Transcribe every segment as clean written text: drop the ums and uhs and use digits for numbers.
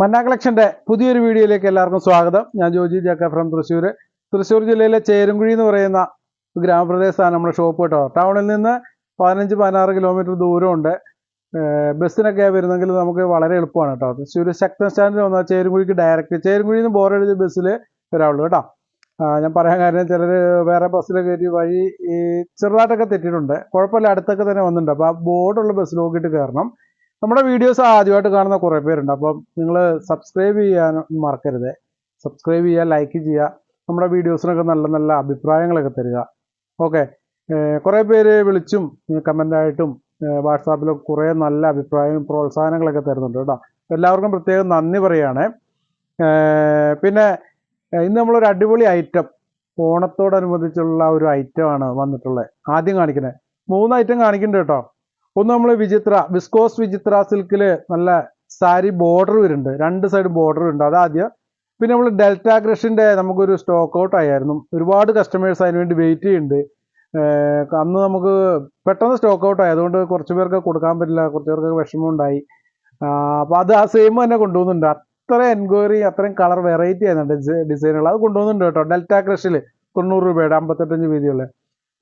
മന്ന കളക്ഷന്റെ പുതിയൊരു വീഡിയോയിലേക്ക് എല്ലാവർക്കും സ്വാഗതം. ഞാൻ ജോജി ജാക്ക ഫ്രം തൃശ്ശൂർ ജില്ലയിലെ ചേരുംകുഴി എന്ന് പറയുന്ന ഗ്രാമപ്രദേശത്താണ് നമ്മുടെ ഷോപ്പ് കേട്ടോ. ടൗണിൽ നിന്ന് 15-16 കിലോമീറ്റർ ദൂരമുണ്ട്. ബസ്സിനൊക്കെ വരുന്നെങ്കിൽ നമുക്ക് വളരെ എളുപ്പമാണ് കേട്ടോ. തൃശ്ശൂർ ശക്തൻ സ്റ്റാൻഡിൽ വന്നാൽ ചേരുംകുഴിക്ക് ഡയറക്റ്റ് ചേരുംകുഴിയിൽ നിന്ന് ബോറെഴുതി ബസ്സിൽ വരാവുള്ളൂ കേട്ടോ. ഞാൻ പറയാൻ കാര്യം ചിലർ വേറെ ബസ്സിലൊക്കെ കയറ്റി വഴി ചെറുതായിട്ടൊക്കെ തെറ്റിയിട്ടുണ്ട്. കുഴപ്പമില്ല, അടുത്തൊക്കെ തന്നെ വന്നിട്ടുണ്ട്. അപ്പോൾ ആ ബോർഡുള്ള ബസ്സിൽ നോക്കിയിട്ട് കയറണം. നമ്മുടെ വീഡിയോസ് ആദ്യമായിട്ട് കാണുന്ന കുറേ പേരുണ്ട്. അപ്പം നിങ്ങൾ സബ്സ്ക്രൈബ് ചെയ്യാൻ മറക്കരുത്. സബ്സ്ക്രൈബ് ചെയ്യുക, ലൈക്ക് ചെയ്യുക, നമ്മുടെ വീഡിയോസിനൊക്കെ നല്ല നല്ല അഭിപ്രായങ്ങളൊക്കെ തരിക. ഓക്കെ. കുറേ പേര് വിളിച്ചും കമൻ്റായിട്ടും വാട്സാപ്പിലൊക്കെ കുറേ നല്ല അഭിപ്രായവും പ്രോത്സാഹനങ്ങളൊക്കെ തരുന്നുണ്ട് കേട്ടോ. എല്ലാവർക്കും പ്രത്യേകം നന്ദി പറയുകയാണ്. പിന്നെ ഇന്ന് നമ്മളൊരു അടിപൊളി ഐറ്റം, ഓണത്തോടനുബന്ധിച്ചുള്ള ഒരു ഐറ്റമാണ് വന്നിട്ടുള്ളത്. ആദ്യം കാണിക്കുന്നത് 3 ഐറ്റം കാണിക്കുന്നുണ്ട് കേട്ടോ. ഒന്ന് നമ്മൾ വിസ്കോസ് വിചിത്ര സിൽക്കിൽ നല്ല സാരി ബോർഡർ വരുന്നുണ്ട്, 2 സൈഡ് ബോർഡർ ഉണ്ട്, അതാദ്യം. പിന്നെ നമ്മൾ ഡെൽറ്റ ക്രഷിൻ്റെ നമുക്കൊരു സ്റ്റോക്ക് ഔട്ട് ആയിരുന്നു. ഒരുപാട് കസ്റ്റമേഴ്സ് അതിന് വേണ്ടി വെയിറ്റ് ചെയ്യുന്നുണ്ട്. അന്ന് നമുക്ക് പെട്ടെന്ന് സ്റ്റോക്ക് ഔട്ട് ആയി, അതുകൊണ്ട് കുറച്ച് പേർക്ക് കൊടുക്കാൻ പറ്റില്ല, കുറച്ച് പേർക്ക് വിഷമം ഉണ്ടായി. അപ്പോൾ അത് ആ സെയിം തന്നെ കൊണ്ടുപോകുന്നുണ്ട്. അത്ര എൻക്വയറി, അത്രയും കളർ വെറൈറ്റി ആയിരുന്നുണ്ട് ഡിസൈനുകൾ, അത് കൊണ്ടുപോകുന്നുണ്ട് കേട്ടോ. ഡെൽറ്റ ക്രഷിൽ 90 രൂപയുടെ 55 വീതിയുള്ള.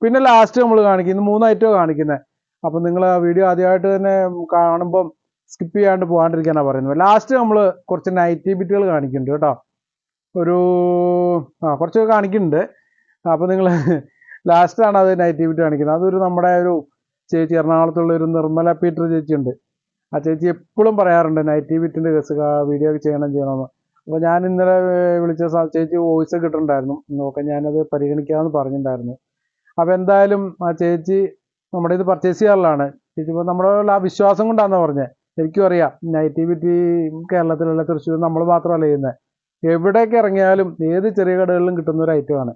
പിന്നെ ലാസ്റ്റ് നമ്മൾ കാണിക്കുന്നത് 3 ഐറ്റം കാണിക്കുന്നത്. അപ്പം നിങ്ങൾ ആ വീഡിയോ ആദ്യമായിട്ട് തന്നെ കാണുമ്പം സ്കിപ്പ് ചെയ്യാണ്ട് പോകാണ്ടിരിക്കാനാണ് പറയുന്നത്. ലാസ്റ്റ് നമ്മൾ കുറച്ച് നൈറ്റി ബിറ്റുകൾ കാണിക്കുന്നുണ്ട് കേട്ടോ. കുറച്ചൊക്കെ കാണിക്കുന്നുണ്ട്. അപ്പോൾ നിങ്ങൾ ലാസ്റ്റാണ് അത് നൈറ്റി ബിറ്റ് കാണിക്കുന്നത്. അതൊരു നമ്മുടെ ഒരു ചേച്ചി, എറണാകുളത്തുള്ള ഒരു നിർമ്മല പീറ്റർ ചേച്ചിയുണ്ട്. ആ ചേച്ചി എപ്പോഴും പറയാറുണ്ട് നൈറ്റി ബിറ്റിൻ്റെ കേസ് വീഡിയോ ചെയ്യണമെന്ന്. അപ്പോൾ ഞാൻ ഇന്നലെ വിളിച്ച ചേച്ചി വോയിസ് ഒക്കെ ഇട്ടിട്ടുണ്ടായിരുന്നു. നോക്കാം, ഞാനത് പരിഗണിക്കാമെന്ന് പറഞ്ഞിട്ടുണ്ടായിരുന്നു. അപ്പോൾ എന്തായാലും ആ ചേച്ചി നമ്മുടെ ഇത് പർച്ചേസ് ചെയ്യാറുള്ളതാണ്. ചേച്ചി ഇപ്പോൾ നമ്മുടെ ആ വിശ്വാസം കൊണ്ടാണെന്ന് പറഞ്ഞത്. എനിക്കും അറിയാം നൈറ്റി ബിറ്റി കേരളത്തിലുള്ള തൃശ്ശൂർ നമ്മൾ മാത്രമല്ല ചെയ്യുന്നത്, എവിടേക്ക് ഇറങ്ങിയാലും ഏത് ചെറിയ കടകളിലും കിട്ടുന്ന ഒരു ഐറ്റമാണ്.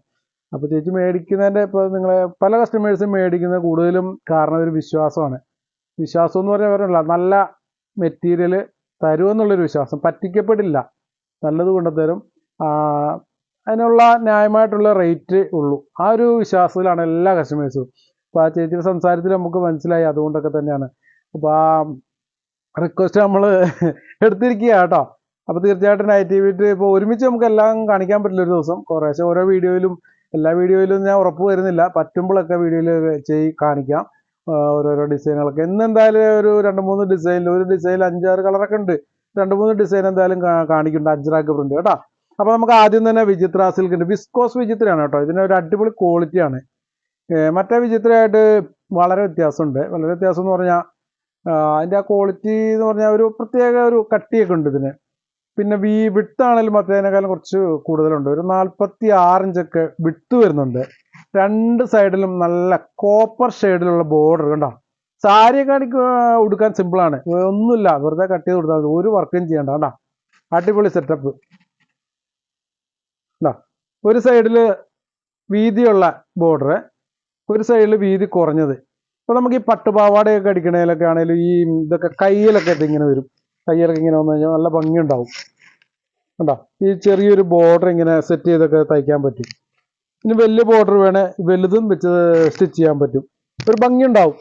അപ്പോൾ ചേച്ചി മേടിക്കുന്നതിൻ്റെ ഇപ്പോൾ നിങ്ങൾ പല കസ്റ്റമേഴ്സും മേടിക്കുന്നത് കൂടുതലും കാരണം ഒരു വിശ്വാസമാണ്. വിശ്വാസം എന്ന് പറഞ്ഞാൽ നല്ല മെറ്റീരിയൽ തരുമെന്നുള്ളൊരു വിശ്വാസം, പറ്റിക്കപ്പെടില്ല, നല്ലത് കൊണ്ടുതരും, അതിനുള്ള ന്യായമായിട്ടുള്ള റേറ്റ് ഉള്ളൂ. ആ ഒരു വിശ്വാസത്തിലാണ് എല്ലാ കസ്റ്റമേഴ്സും. അപ്പോൾ ആ ചേച്ചിയുടെ സംസാരത്തിൽ നമുക്ക് മനസ്സിലായി, അതുകൊണ്ടൊക്കെ തന്നെയാണ്. അപ്പോൾ ആ റിക്വസ്റ്റ് നമ്മൾ എടുത്തിരിക്കുക കേട്ടോ. അപ്പോൾ തീർച്ചയായിട്ടും നൈറ്റി ബിറ്റ് ഇപ്പോൾ ഒരുമിച്ച് നമുക്ക് എല്ലാം കാണിക്കാൻ പറ്റില്ല ഒരു ദിവസം. കുറേശ്ശെ ഓരോ വീഡിയോയിലും, എല്ലാ വീഡിയോയിലും ഞാൻ ഉറപ്പ് വരുന്നില്ല, പറ്റുമ്പോഴൊക്കെ വീഡിയോയിൽ കാണിക്കാം ഓരോരോ ഡിസൈനുകളൊക്കെ. എന്തായാലും ഒരു 2-3 ഡിസൈനിൽ, ഒരു ഡിസൈനിൽ 5-6 കളറൊക്കെ ഉണ്ട്, 2-3 ഡിസൈൻ എന്തായാലും കാണിക്കുന്നുണ്ട്, അജ്രാക്ക് പ്രിന്റ് കേട്ടോ. അപ്പോൾ നമുക്ക് ആദ്യം തന്നെ വിചിത്ര സിൽക്കിൻ്റെ വിസ്കോസ് വിചിത്രയാണ് കേട്ടോ. ഇതിനൊരു അടിപൊളി ക്വാളിറ്റിയാണ്. മറ്റേ വിചിത്രമായിട്ട് വളരെ വ്യത്യാസമുണ്ട്. വളരെ വ്യത്യാസം എന്ന് പറഞ്ഞാൽ അതിൻ്റെ ആ ക്വാളിറ്റി എന്ന് പറഞ്ഞാൽ ഒരു പ്രത്യേക ഒരു കട്ടിയൊക്കെ ഉണ്ട് ഇതിന്. പിന്നെ വിട്ടാണെങ്കിലും മറ്റേതിനേക്കാളും കുറച്ച് കൂടുതലുണ്ട്. ഒരു 46 ഇഞ്ചൊക്കെ വിട്ട് വരുന്നുണ്ട്. 2 സൈഡിലും നല്ല കോപ്പർ ഷെയ്ഡിലുള്ള ബോർഡർ കണ്ടോ. സാരിയൊക്കെ ഉടുക്കാൻ സിമ്പിളാണ്, ഒന്നുമില്ല, വെറുതെ കട്ട് ചെയ്ത് കൊടുത്താൽ ഒരു വർക്കും ചെയ്യണ്ട കേട്ടോ. അടിപൊളി സെറ്റപ്പ്. ഒരു സൈഡിൽ വീതിയുള്ള ബോർഡർ, ഒരു സൈഡിൽ വീതി കുറഞ്ഞത്. അപ്പോൾ നമുക്ക് ഈ പട്ടുപാവാടയൊക്കെ അടിക്കണേലൊക്കെ ആണെങ്കിലും ഈ ഇതൊക്കെ കയ്യിലൊക്കെ ഇങ്ങനെ വരും. കയ്യിലൊക്കെ ഇങ്ങനെ വന്നു കഴിഞ്ഞാൽ നല്ല ഭംഗിയുണ്ടാവും കണ്ടോ. ഈ ചെറിയൊരു ബോർഡർ ഇങ്ങനെ സെറ്റ് ചെയ്തൊക്കെ തയ്ക്കാൻ പറ്റും. ഇനി വലിയ ബോർഡർ വേണേൽ വലുതും വെച്ച് സ്റ്റിച്ച് ചെയ്യാൻ പറ്റും, ഒരു ഭംഗിയുണ്ടാവും.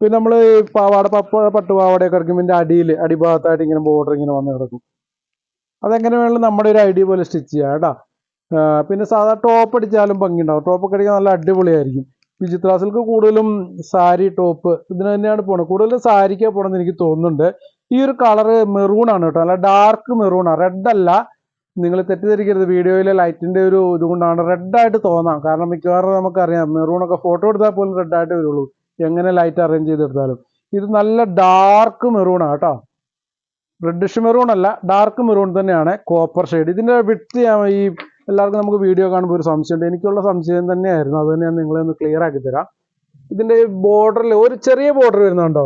പിന്നെ നമ്മൾ പട്ടുപാവാടയൊക്കെ ഇറക്കുമ്പോൾ ഇതിൻ്റെ അടിഭാഗത്തായിട്ട് ഇങ്ങനെ ബോർഡർ ഇങ്ങനെ വന്ന് കിടക്കും. അതെങ്ങനെ വേണമെങ്കിലും നമ്മുടെ ഒരു ഐഡിയ പോലെ സ്റ്റിച്ച് ചെയ്യാം കേട്ടോ. പിന്നെ സാധാ ടോപ്പ് അടിച്ചാലും ഭംഗിയുണ്ടാവും. ടോപ്പൊക്കെ അടിക്കാൻ നല്ല അടിപൊളിയായിരിക്കും. വിചിത്ര സിൽക്ക് കൂടുതലും സാരി ടോപ്പ് ഇതിന് തന്നെയാണ് പോണത്, കൂടുതലും സാരിക്കാണ് പോകണമെന്ന് എനിക്ക് തോന്നുന്നുണ്ട്. ഈ ഒരു കളറ് മെറൂണാണ് കേട്ടോ, നല്ല ഡാർക്ക് മെറൂണാണ്, റെഡല്ല. നിങ്ങൾ തെറ്റിദ്ധരിക്കരുത്, വീഡിയോയിലെ ലൈറ്റിൻ്റെ ഒരു ഇതുകൊണ്ടാണ് റെഡായിട്ട് തോന്നാം. കാരണം മിക്കവാറും നമുക്കറിയാം മെറൂണൊക്കെ ഫോട്ടോ എടുത്താൽ പോലും റെഡായിട്ട് വരുള്ളൂ, എങ്ങനെ ലൈറ്റ് അറേഞ്ച് ചെയ്തെടുത്താലും. ഇത് നല്ല ഡാർക്ക് മെറൂണാണ് കേട്ടോ, റെഡിഷ് മെറൂൺ അല്ല, ഡാർക്ക് മെറൂൺ തന്നെയാണ്, കോപ്പർ ഷെയ്ഡ്. ഇതിൻ്റെ വിട്ട് ഈ എല്ലാവർക്കും നമുക്ക് വീഡിയോ കാണുമ്പോൾ ഒരു സംശയമുണ്ട്, എനിക്കുള്ള സംശയം തന്നെയായിരുന്നു, അത് തന്നെ ഞാൻ നിങ്ങളെ ഒന്ന് ക്ലിയർ ആക്കി തരാം. ഇതിൻ്റെ ബോർഡറിൽ ഒരു ചെറിയ ബോർഡർ വരുന്നുണ്ടോ,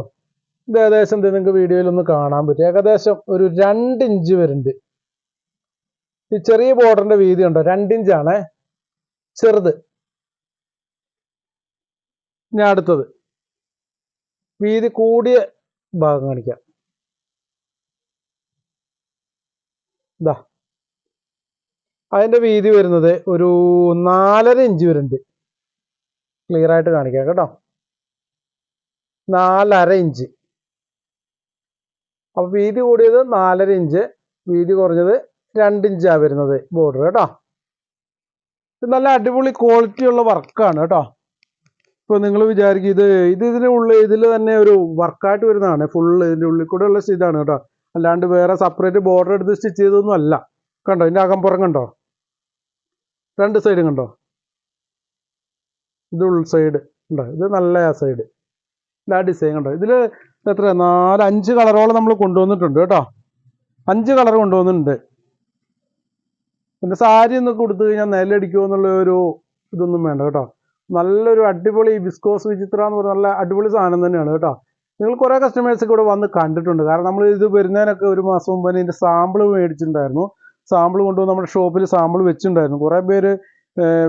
ഇത് ഏകദേശം നിങ്ങൾക്ക് വീഡിയോയിലൊന്ന് കാണാൻ പറ്റും. ഏകദേശം ഒരു 2 ഇഞ്ച് വരുന്നുണ്ട്. ഈ ചെറിയ ബോർഡറിന്റെ വീതി ഉണ്ടോ, 2 ഇഞ്ചാണ് ചെറുത്. ഞാൻ അടുത്തത് വീതി കൂടിയ ഭാഗം കാണിക്കാം. ഇതാ അതിൻ്റെ വീതി വരുന്നത് ഒരു 4.5 ഇഞ്ച് വരുന്നുണ്ട്. ക്ലിയർ ആയിട്ട് കാണിക്കാം കേട്ടോ, 4.5 ഇഞ്ച്. അപ്പോൾ വീതി കൂടിയത് 4.5 ഇഞ്ച്, വീതി കുറഞ്ഞത് 2 ഇഞ്ചാണ് വരുന്നത് ബോർഡർ കേട്ടോ. ഇത് നല്ല അടിപൊളി ക്വാളിറ്റി ഉള്ള വർക്കാണ് കേട്ടോ. ഇപ്പോൾ നിങ്ങൾ വിചാരിക്കും ഇതിൽ തന്നെ ഒരു വർക്കായിട്ട് വരുന്നതാണ്. ഫുള്ള് ഇതിൻ്റെ ഉള്ളിൽ കൂടെ ഉള്ള ഇതാണ് കേട്ടോ, അല്ലാണ്ട് വേറെ സെപ്പറേറ്റ് ബോർഡർ എടുത്ത് സ്റ്റിച്ച് ചെയ്തൊന്നും അല്ല. കണ്ടോ ഇതിൻ്റെ അകംപുറം കണ്ടോ, 2 സൈഡും കണ്ടോ, ഇത് ഉൾ സൈഡ് ഉണ്ടോ, ഇത് നല്ല ആ സൈഡ്, ആ ഡിസൈൻ കണ്ടോ. ഇതിൽ എത്ര 4-5 കളറോളം നമ്മൾ കൊണ്ടുവന്നിട്ടുണ്ട് കേട്ടോ, 5 കളർ കൊണ്ടുവന്നിട്ടുണ്ട്. പിന്നെ സാരി ഒന്ന് കൊടുത്തു കഴിഞ്ഞാൽ നിലടിക്കുമോ എന്നുള്ള ഒരു ഇതൊന്നും വേണ്ട കേട്ടോ. നല്ലൊരു അടിപൊളി വിസ്കോസ് വിചിത്ര എന്ന് പറഞ്ഞ നല്ല അടിപൊളി സാധനം തന്നെയാണ് കേട്ടോ. നിങ്ങൾ കുറേ കസ്റ്റമേഴ്സ് ഇവിടെ വന്ന് കണ്ടിട്ടുണ്ട്. കാരണം നമ്മൾ ഇത് വരുന്നതിനൊക്കെ 1 മാസം മുമ്പ് തന്നെ ഇതിൻ്റെ സാമ്പിൾ മേടിച്ചിട്ടുണ്ടായിരുന്നു. സാമ്പിൾ കൊണ്ടുവന്ന് നമ്മുടെ ഷോപ്പിൽ സാമ്പിൾ വെച്ചിട്ടുണ്ടായിരുന്നു. കുറേ പേര്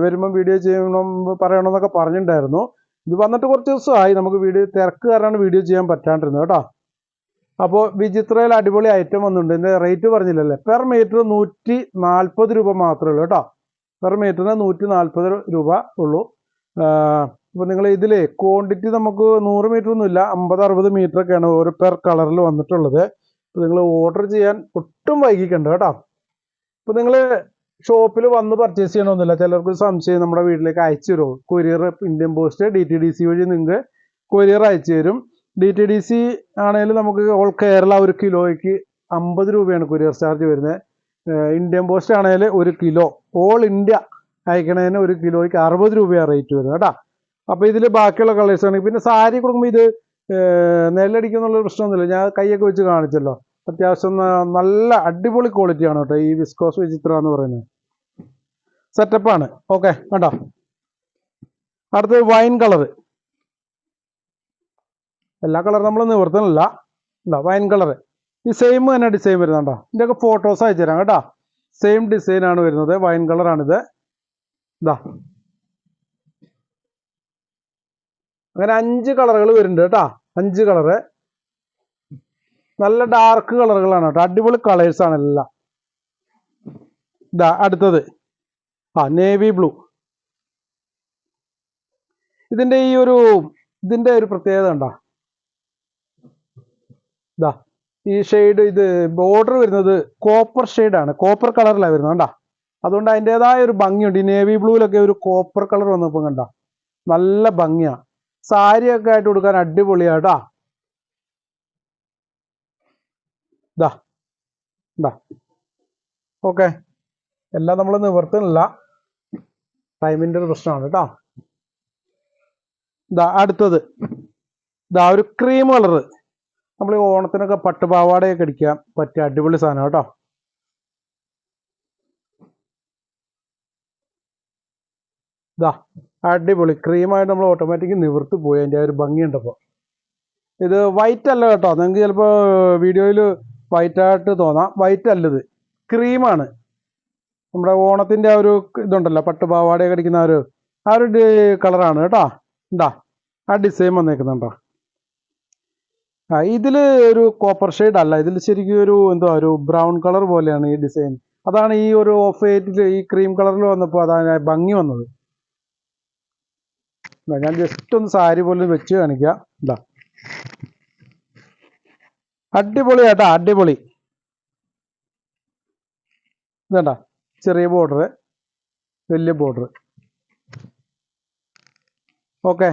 വരുമ്പം വീഡിയോ ചെയ്യണം പറയണമെന്നൊക്കെ പറഞ്ഞിട്ടുണ്ടായിരുന്നു. ഇത് വന്നിട്ട് കുറച്ച് ദിവസമായി, നമുക്ക് വീഡിയോ തിരക്ക് കാരണമാണ് വീഡിയോ ചെയ്യാൻ പറ്റാണ്ടിരുന്നത് കേട്ടോ. അപ്പോൾ വിചിത്രയിൽ അടിപൊളി ഐറ്റം വന്നിട്ടുണ്ട്. ഇതിൻ്റെ റേറ്റ് പറഞ്ഞില്ലല്ലേ, പെർ മീറ്റർ 140 രൂപ മാത്രമേ ഉള്ളൂ കേട്ടോ. പെർ മീറ്ററിന് 140 രൂപ ഉള്ളൂ. അപ്പോൾ നിങ്ങൾ ഇതിൽ ക്വാണ്ടിറ്റി നമുക്ക് 100 മീറ്റർ ഒന്നുമില്ല, 50-60 മീറ്ററൊക്കെയാണ് ഓരോ പെർ കളറിൽ വന്നിട്ടുള്ളത്. അപ്പോൾ നിങ്ങൾ ഓർഡർ ചെയ്യാൻ ഒട്ടും വൈകിക്കണ്ട കേട്ടോ. ഇപ്പോൾ നിങ്ങൾ ഷോപ്പിൽ വന്ന് പർച്ചേസ് ചെയ്യണമെന്നില്ല. ചിലർക്ക് സംശയം നമ്മുടെ വീട്ടിലേക്ക് അയച്ചു തരുമോ, കൊറിയർ ഇന്ത്യൻ പോസ്റ്റ് DTDC വഴി നിങ്ങൾക്ക് കൊറിയർ അയച്ചു തരും. DTDC ആണെങ്കിലും നമുക്ക് ഓൾ കേരള 1 കിലോയ്ക്ക് 50 രൂപയാണ് കൊറിയർ ചാർജ് വരുന്നത്. ഇന്ത്യൻ പോസ്റ്റ് ആണെങ്കിൽ 1 കിലോ ഓൾ ഇന്ത്യ അയക്കണതിന് 1 കിലോയ്ക്ക് 60 രൂപയാണ് റേറ്റ് വരുന്നത് കേട്ടോ. അപ്പോൾ ഇതിൽ ബാക്കിയുള്ള കളേഴ്സ് ആണെങ്കിൽ പിന്നെ സാരി കൊടുക്കുമ്പോൾ ഇത് നെല്ലടിക്കുന്നുള്ള പ്രശ്നമൊന്നുമില്ല. ഞാൻ കൈയൊക്കെ വെച്ച് കാണിച്ചല്ലോ, അത്യാവശ്യം നല്ല അടിപൊളി ക്വാളിറ്റിയാണ് കേട്ടോ ഈ വിസ്കോസ് വിചിത്ര എന്ന് പറയുന്നത്. സെറ്റപ്പാണ്. ഓക്കെ കേട്ടോ. അടുത്തത് വൈൻ കളർ. എല്ലാ കളറും നമ്മൾ നിവർത്തണില്ല. എന്താ വൈൻ കളർ ഈ സെയിം തന്നെ ഡിസൈൻ വരുന്നുണ്ടോ. ഇതിൻ്റെയൊക്കെ ഫോട്ടോസ് അയച്ചു തരാം കേട്ടോ. സെയിം ഡിസൈനാണ് വരുന്നത്, വൈൻ കളറാണിത്. ഇതാ അങ്ങനെ 5 കളറുകൾ വരുന്നുണ്ട് കേട്ടോ. 5 കളറ് നല്ല ഡാർക്ക് കളറുകളാണ് കേട്ടോ, അടിപൊളി കളേഴ്സാണ് എല്ലാം. ഇതാ അടുത്തത് നേവി ബ്ലൂ. ഇതിൻ്റെ ഒരു പ്രത്യേകത ഉണ്ടോ, ഇതാ ഈ ഷെയ്ഡ്, ഇത് ബോർഡർ വരുന്നത് കോപ്പർ ഷെയ്ഡാണ്, കോപ്പർ കളറിലാണ് വരുന്നത് കണ്ടോ. അതുകൊണ്ട് അതിൻ്റെതായ ഒരു ഭംഗിയുണ്ട്. ഈ നേവി ബ്ലൂവിലൊക്കെ ഒരു കോപ്പർ കളർ വന്നപ്പോൾ കണ്ടോ നല്ല ഭംഗിയാണ്. സാരിയൊക്കെ ആയിട്ട് കൊടുക്കാൻ അടിപൊളിയാട്ടോ. ഇതാ ഇതാ ഓക്കെ. എല്ലാം നമ്മൾ നിവർത്തുന്നില്ല, ടൈമിൻ്റെ ഒരു പ്രശ്നമാണ് കേട്ടോ. ഇതാ അടുത്തത് ഇതാ ഒരു ക്രീം കളറ്. നമ്മൾ ഈ ഓണത്തിനൊക്കെ പട്ടുപാവാടയൊക്കെ അടിക്കാൻ പറ്റിയ അടിപൊളി സാധനം കേട്ടോ. ഇതാ അടിപൊളി ക്രീമായിട്ട് നമ്മൾ ഓട്ടോമാറ്റിക് നിവർത്ത് പോയി, അതിൻ്റെ ഒരു ഭംഗിയുണ്ടപ്പോൾ. ഇത് വൈറ്റ് അല്ല കേട്ടോ, നിങ്ങൾക്ക് ചിലപ്പോൾ വീഡിയോയിൽ വൈറ്റായിട്ട് തോന്നാം. വൈറ്റ് അല്ലത്, ക്രീമാണ്. നമ്മുടെ ഓണത്തിൻ്റെ ആ ഒരു ഇതുണ്ടല്ലോ, പട്ടുപാവാടയൊക്കെ അടിക്കുന്ന ആ ഒരു കളറാണ് കേട്ടോ. എന്താ ആ ഡിസൈൻ വന്നേക്കുന്നുണ്ടോ. ഇതിൽ ഒരു കോപ്പർ ഷെയ്ഡ് അല്ല, ഇതിൽ ശരിക്കും ഒരു ബ്രൗൺ കളർ പോലെയാണ് ഈ ഡിസൈൻ. അതാണ് ഈ ഒരു ഓഫ് വൈറ്റിൽ ഈ ക്രീം കളറിൽ വന്നപ്പോൾ അതാണ് ഭംഗി വന്നത്. ഞാൻ ജസ്റ്റ് ഒന്ന് സാരി പോലെ വെച്ച് കാണിക്കാം. ഇതാ അടിപൊളി കേട്ടോ, അടിപൊളി. ഇതേണ്ട ചെറിയ ബോർഡർ, വലിയ ബോർഡർ. ഓക്കെ,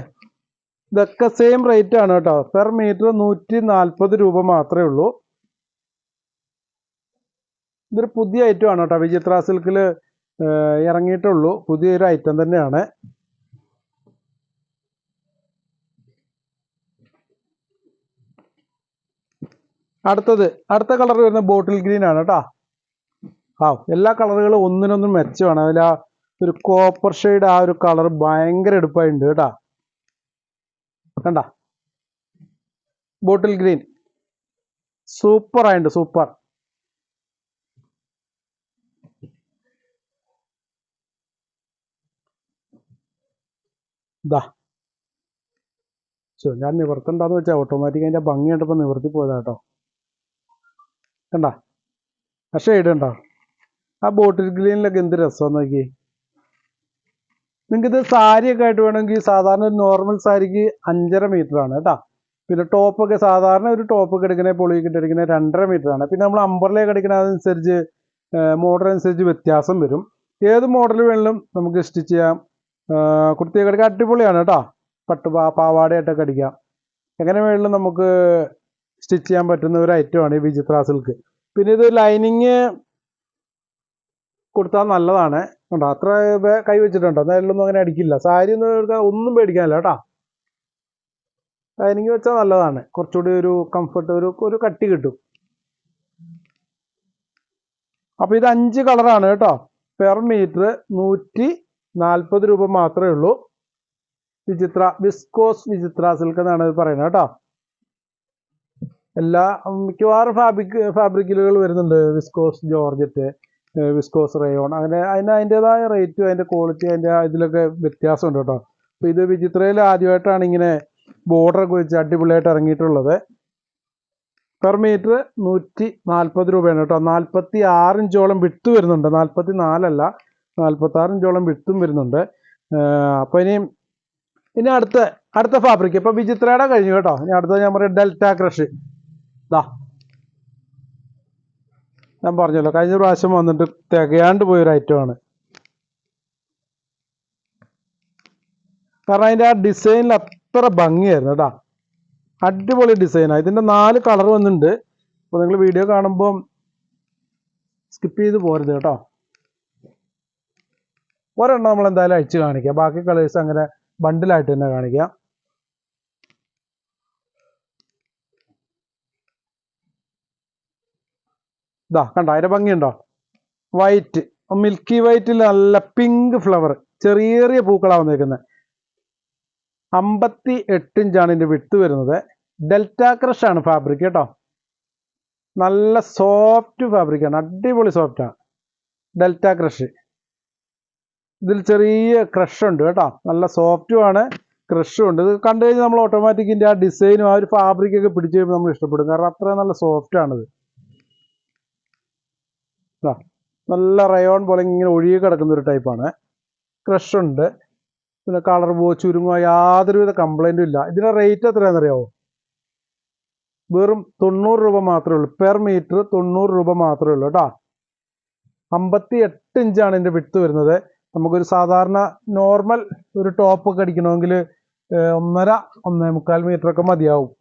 ഇതൊക്കെ സെയിം റേറ്റ് ആണ് കേട്ടോ. പെർ മീറ്റർ 140 രൂപ മാത്രമേ ഉള്ളൂ. ഇതൊരു പുതിയ ഐറ്റം ആണ് കേട്ടോ, വിചിത്ര സിൽക്കിൽ ഇറങ്ങിയിട്ടുള്ളൂ, പുതിയൊരു ഐറ്റം തന്നെയാണ്. അടുത്ത കളർ വരുന്ന ബോട്ടിൽ ഗ്രീൻ ആണ് കേട്ടോ. എല്ലാ കളറുകളും ഒന്നിനൊന്നും മെച്ചമാണ്. അതിൽ ആ ഒരു കോപ്പർ ഷെയ്ഡ് ആ ഒരു കളർ ഭയങ്കര എടുപ്പായിട്ടുണ്ട് കേട്ടോ. കണ്ട ബോട്ടിൽ ഗ്രീൻ സൂപ്പർ ആയിട്ടുണ്ട്, സൂപ്പർ. ഇതാ ഞാൻ നിവർത്തണ്ടെന്ന് വെച്ചാൽ ഓട്ടോമാറ്റിക് അതിൻ്റെ ഭംഗി കണ്ടപ്പോൾ നിവർത്തി പോയതാ കേട്ടോ. കണ്ട ആ ഷെയ്ഡ് ഉണ്ടോ, ആ ബോട്ടിൽ ഗ്രീനിലൊക്കെ എന്ത് രസമാണെന്ന് നോക്കി. നിങ്ങൾക്കിത് സാരിയൊക്കെ ആയിട്ട് വേണമെങ്കിൽ സാധാരണ ഒരു നോർമൽ സാരിക്ക് 5.5 മീറ്റർ ആണ് കേട്ടോ. പിന്നെ ടോപ്പൊക്കെ സാധാരണ ഒരു ടോപ്പൊക്കെ എടുക്കുന്നത് പൊളിയൊക്കെ എടുക്കുന്നത് 2.5 മീറ്ററാണ്. പിന്നെ നമ്മൾ അമ്പർലേക്ക് എടുക്കുന്ന അതനുസരിച്ച് മോഡൽ അനുസരിച്ച് വ്യത്യാസം വരും. ഏത് മോഡൽ വേണമെങ്കിലും നമുക്ക് സ്റ്റിച്ച് ചെയ്യാം. കുർത്തിയൊക്കെ എടുക്കാൻ അടിപൊളിയാണ് കേട്ടോ. പാവാടയായിട്ടൊക്കെ അടിക്കാം. എങ്ങനെ വേണമെങ്കിലും നമുക്ക് സ്റ്റിച്ച് ചെയ്യാൻ പറ്റുന്ന ഒരു ഐറ്റമാണ് ഈ വിചിത്ര സിൽക്ക്. പിന്നെ ഇത് ലൈനിങ് കൊടുത്താൽ നല്ലതാണ് കേട്ടോ. അത്ര കൈ വെച്ചിട്ടുണ്ടോ നേരിലൊന്നും അങ്ങനെ അടിക്കില്ല. സാരി ഒന്നും എടുക്കാൻ ഒന്നും പേടിക്കാനില്ല കേട്ടോ. ലൈനിങ് വെച്ചാൽ നല്ലതാണ്. കുറച്ചുകൂടി ഒരു കംഫർട്ട് ഒരു കട്ടി കിട്ടും. അപ്പോൾ ഇത് 5 കളറാണ് കേട്ടോ. പെർ മീറ്റർ 140 രൂപ മാത്രമേ ഉള്ളൂ. വിസ്കോസ് വിചിത്ര സിൽക്ക് എന്നാണ് ഇത് പറയുന്നത് കേട്ടോ. എല്ലാ മിക്കവാറും ഫാബ്രിക്കുകൾ വരുന്നുണ്ട്. വിസ്കോസ് ജോർജറ്റ്, വിസ്കോസ് റയോൺ, അങ്ങനെ അതിൻ്റെതായ റേറ്റും അതിൻ്റെ ക്വാളിറ്റി ഇതിലൊക്കെ വ്യത്യാസമുണ്ട് കേട്ടോ. അപ്പോൾ ഇത് വിചിത്രയിൽ ആദ്യമായിട്ടാണ് ഇങ്ങനെ ബോർഡറൊക്കെ വെച്ച് അടിപൊളിയായിട്ട് ഇറങ്ങിയിട്ടുള്ളത്. പെർ മീറ്റർ 140 രൂപയാണ് കേട്ടോ. 46 ഇഞ്ചോളം വിട്ട് വരുന്നുണ്ട്. 44 അല്ല, 46 ഇഞ്ചോളം വിട്ടും വരുന്നുണ്ട്. അപ്പോൾ ഇനി അടുത്ത ഫാബ്രിക് ഇപ്പോൾ വിചിത്രയുടെ കഴിഞ്ഞു കേട്ടോ. ഇനി അടുത്ത ഞാൻ പറയാം ഡെൽറ്റ ക്രഷ്. ഞാൻ പറഞ്ഞല്ലോ കഴിഞ്ഞ പ്രാവശ്യം വന്നിട്ട് തികയാണ്ട് പോയൊരു ഐറ്റമാണ്. കാരണം അതിൻ്റെ ആ ഡിസൈനിൽ അത്ര ഭംഗിയായിരുന്നു കേട്ടോ. അടിപൊളി ഡിസൈനാണ്. ഇതിൻ്റെ 4 കളർ വന്നിട്ടുണ്ട്. അപ്പോൾ നിങ്ങൾ വീഡിയോ കാണുമ്പം സ്കിപ്പ് ചെയ്ത് പോരുത് കേട്ടോ. ഒരെണ്ണം നമ്മൾ എന്തായാലും അയച്ച് കാണിക്കാം. ബാക്കി കളേഴ്സ് അങ്ങനെ ബണ്ടിലായിട്ട് തന്നെ കാണിക്കാം. കണ്ടോ അതിൻ്റെ ഭംഗിയുണ്ടോ? വൈറ്റ്, മിൽക്കി വൈറ്റിൽ നല്ല പിങ്ക് ഫ്ലവർ, ചെറിയ പൂക്കളാണ് വന്നിരിക്കുന്നത്. 58 ഇഞ്ചാണ് ഇതിൻ്റെ വിട്ട് വരുന്നത്. ഡെൽറ്റ ക്രഷ് ആണ് ഫാബ്രിക് കേട്ടോ. നല്ല സോഫ്റ്റ് ഫാബ്രിക്കാണ്, അടിപൊളി സോഫ്റ്റാണ് ഡെൽറ്റ ക്രഷ്. ഇതിൽ ചെറിയ ക്രഷ് ഉണ്ട് കേട്ടോ. നല്ല സോഫ്റ്റുമാണ്, ക്രഷും ഉണ്ട്. ഇത് കണ്ടു കഴിഞ്ഞാൽ നമ്മൾ ഓട്ടോമാറ്റിക്കിൻ്റെ ആ ഡിസൈനും ആ ഒരു ഫാബ്രിക്കൊക്കെ പിടിച്ച് കഴിയുമ്പോൾ നമ്മൾ ഇഷ്ടപ്പെടും. കാരണം അത്രയും നല്ല സോഫ്റ്റാണിത്. നല്ല റയോൺ പോലെ ഇങ്ങനെ ഒഴുകി കിടക്കുന്ന ഒരു ടൈപ്പാണ്. ക്രഷ് ഉണ്ട്. പിന്നെ കളർ ചുരുങ്ങുക യാതൊരുവിധ കംപ്ലൈൻറ്റും ഇല്ല. ഇതിൻ്റെ റേറ്റ് എത്രയാണെന്നറിയാമോ? വെറും 90 രൂപ മാത്രമേ ഉള്ളൂ. പെർ മീറ്റർ 90 രൂപ മാത്രമേ ഉള്ളൂ കേട്ടോ. 58 ഇഞ്ചാണ് ഇതിൻ്റെ വിട്ട് വരുന്നത്. നമുക്കൊരു സാധാരണ നോർമൽ ഒരു ടോപ്പൊക്കെ അടിക്കണമെങ്കിൽ 1.5-1.25 മീറ്ററൊക്കെ മതിയാവും.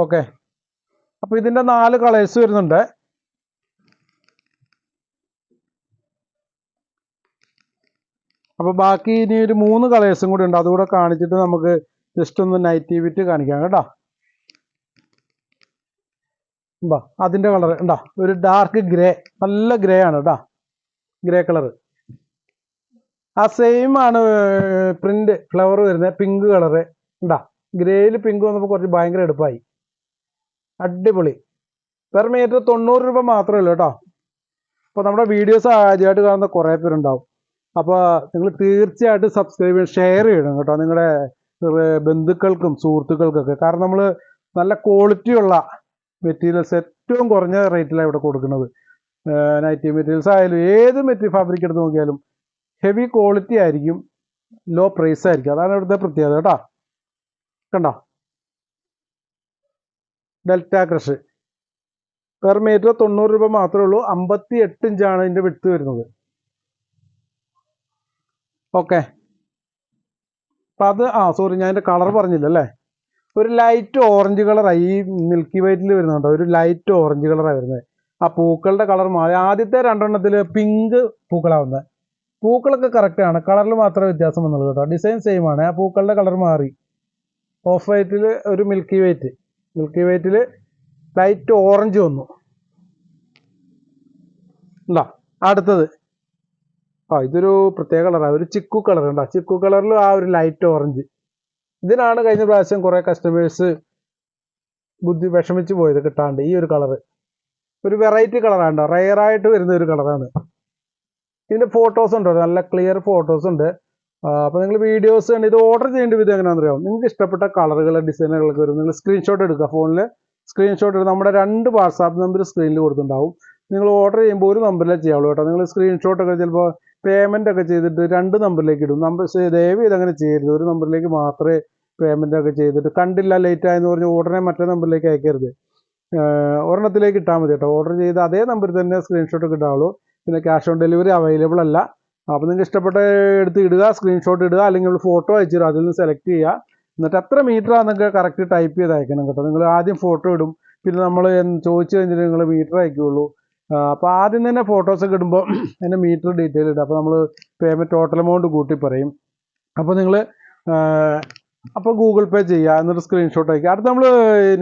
ഓക്കെ, അപ്പോൾ ഇതിൻ്റെ 4 കളേഴ്സ് വരുന്നുണ്ട്. അപ്പോൾ ബാക്കി ഇനി ഒരു 3 കളേഴ്സും കൂടി ഉണ്ട്. അതുകൂടെ കാണിച്ചിട്ട് നമുക്ക് ജസ്റ്റ് ഒന്ന് നൈറ്റി വിറ്റ് കാണിക്കാം കേട്ടോ. അതിൻ്റെ കളർ ഉണ്ടാ ഒരു ഡാർക്ക് ഗ്രേ, നല്ല ഗ്രേ ആണ് കേട്ടോ. ഗ്രേ കളർ ആ സെയിം ആണ് പ്രിന്റ് ഫ്ലവർ വരുന്നത്. പിങ്ക് കളറ് ഉണ്ടാ. ഗ്രേയിൽ പിങ്ക് വന്നപ്പോൾ കുറച്ച് ഭയങ്കര എടുപ്പായി. അടിപൊളി. പെർ മീറ്റർ 90 രൂപ മാത്രമേ ഉള്ളൂ കേട്ടോ. അപ്പോൾ നമ്മുടെ വീഡിയോസ് ആദ്യമായിട്ട് കാണുന്ന കുറേ പേരുണ്ടാവും. അപ്പോൾ നിങ്ങൾ തീർച്ചയായിട്ടും സബ്സ്ക്രൈബ് ചെയ്യണം, ഷെയർ ചെയ്യണം കേട്ടോ നിങ്ങളുടെ ബന്ധുക്കൾക്കും സുഹൃത്തുക്കൾക്കൊക്കെ. കാരണം നമ്മൾ നല്ല ക്വാളിറ്റിയുള്ള മെറ്റീരിയൽസ് ഏറ്റവും കുറഞ്ഞ റേറ്റിലാണ് ഇവിടെ കൊടുക്കുന്നത്. നൈറ്റി മെറ്റീരിയൽസ് ആയാലും ഏത് ഫാബ്രിക് എടുത്ത് നോക്കിയാലും ഹെവി ക്വാളിറ്റി ആയിരിക്കും, ലോ പ്രൈസ് ആയിരിക്കും. അതാണ് ഇവിടുത്തെ പ്രത്യേകത കേട്ടോ. കണ്ടോ ഡെൽറ്റ ക്രഷ്. പെർ മീറ്റർ 90 രൂപ മാത്രമേ ഉള്ളൂ. 58 ഇഞ്ചാണ് ഇതിൻ്റെ വിട്ട് വരുന്നത്. ഓക്കെ, അപ്പം അത് സോറി ഞാൻ എൻ്റെ കളർ പറഞ്ഞില്ല അല്ലേ. ഒരു ലൈറ്റ് ഓറഞ്ച് കളറാണ് ഈ മിൽക്കി വൈറ്റിൽ വരുന്നുണ്ടോ. ഒരു ലൈറ്റ് ഓറഞ്ച് കളറാണ് വരുന്നത്. ആ പൂക്കളുടെ കളർ മാറി. ആദ്യത്തെ 2 എണ്ണത്തിൽ പിങ്ക് പൂക്കളാവുന്നത്. പൂക്കളൊക്കെ കറക്റ്റാണ്, കളറിൽ മാത്രമേ വ്യത്യാസം വന്നുള്ളൂ കേട്ടോ. ഡിസൈൻ സെയിം ആണ്. ആ പൂക്കളുടെ കളർ മാറി. ഓഫ് വൈറ്റിൽ ഒരു മിൽക്കി വൈറ്റിൽ ലൈറ്റ് ഓറഞ്ച് വന്നു. അടുത്തത് ഇതൊരു പ്രത്യേക കളറാണ്, ഒരു ചിക്കു കളർ ഉണ്ടോ. ചിക്കു കളറിൽ ആ ഒരു ലൈറ്റ് ഓറഞ്ച്. ഇതിനാണ് കഴിഞ്ഞ പ്രാവശ്യം കുറേ കസ്റ്റമേഴ്സ് വിഷമിച്ച് പോയത് കിട്ടാണ്ട്. ഈ ഒരു കളറ് ഒരു വെറൈറ്റി കളറാണ്, റയറായിട്ട് വരുന്ന ഒരു കളറാണ്. ഇതിൻ്റെ ഫോട്ടോസ് ഉണ്ടോ, നല്ല ക്ലിയർ ഫോട്ടോസ് ഉണ്ട്. അപ്പോൾ നിങ്ങൾ വീഡിയോസ് ഉണ്ട്. ഇത് ഓർഡർ ചെയ്യേണ്ട വിധം എങ്ങനെയാണെന്ന് അറിയാം. നിങ്ങൾക്ക് ഇഷ്ടപ്പെട്ട കളറുകൾ ഡിസൈനുകളൊക്കെ വരും. നിങ്ങൾ സ്ക്രീൻഷോട്ട് എടുക്കുക, ഫോണിൽ സ്ക്രീൻഷോട്ട് എടുക്കുക. നമ്മുടെ 2 വാട്സാപ്പ് നമ്പർ സ്ക്രീനിൽ കൊടുത്തിട്ടുണ്ടാവും. നിങ്ങൾ ഓർഡർ ചെയ്യുമ്പോൾ ഒരു നമ്പറിലേ ചെയ്യാവുള്ളൂ കേട്ടോ. നിങ്ങൾ സ്ക്രീൻഷോട്ടൊക്കെ ചിലപ്പോൾ പേയ്മെൻ്റ് ഒക്കെ ചെയ്തിട്ട് 2 നമ്പറിലേക്ക് ഇടും. ദയവ് ചെയ്ത് അങ്ങനെ ചെയ്യരുത്. ഒരു നമ്പറിലേക്ക് മാത്രമേ പേയ്മെൻ്റ് ഒക്കെ ചെയ്തിട്ട് കണ്ടില്ല ലേറ്റ് ആയെന്ന് പറഞ്ഞ് ഉടനെ മറ്റേ നമ്പറിലേക്ക് അയക്കരുത്. ഒരെണ്ണത്തിലേക്ക് ഇട്ടാൽ മതി കേട്ടോ. ഓർഡർ ചെയ്ത് അതേ നമ്പറിൽ തന്നെ സ്ക്രീൻഷോട്ട് ഒക്കെ ഇടാവുള്ളൂ. പിന്നെ ക്യാഷ് ഓൺ ഡെലിവറി അവൈലബിൾ അല്ല. അപ്പോൾ നിങ്ങൾക്ക് ഇഷ്ടപ്പെട്ട എടുത്ത് ഇടുക, സ്ക്രീൻഷോട്ട് ഇടുക, അല്ലെങ്കിൽ ഫോട്ടോ അയച്ചു തരിക, അതിൽ നിന്ന് സെലക്ട് ചെയ്യുക. എന്നിട്ട് എത്ര മീറ്റർ ആണെന്നൊക്കെ കറക്റ്റ് ടൈപ്പ് ചെയ്ത് അയക്കണം കേട്ടോ. നിങ്ങൾ ആദ്യം ഫോട്ടോ ഇടും, പിന്നെ നമ്മൾ ചോദിച്ചു കഴിഞ്ഞിട്ട് നിങ്ങൾ മീറ്റർ അയക്കുകയുള്ളൂ. അപ്പോൾ ആദ്യം തന്നെ ഫോട്ടോസൊക്കെ ഇടുമ്പോൾ അതിൻ്റെ മീറ്റർ ഡീറ്റെയിൽ ഇടുക. അപ്പോൾ നമ്മൾ പേയ്മെൻറ്റ് ടോട്ടൽ എമൗണ്ട് കൂട്ടി പറയും. അപ്പോൾ നിങ്ങൾ അപ്പോൾ ഗൂഗിൾ പേ ചെയ്യുക, എന്നിട്ട് സ്ക്രീൻഷോട്ട് അയക്കുക. അടുത്ത് നമ്മൾ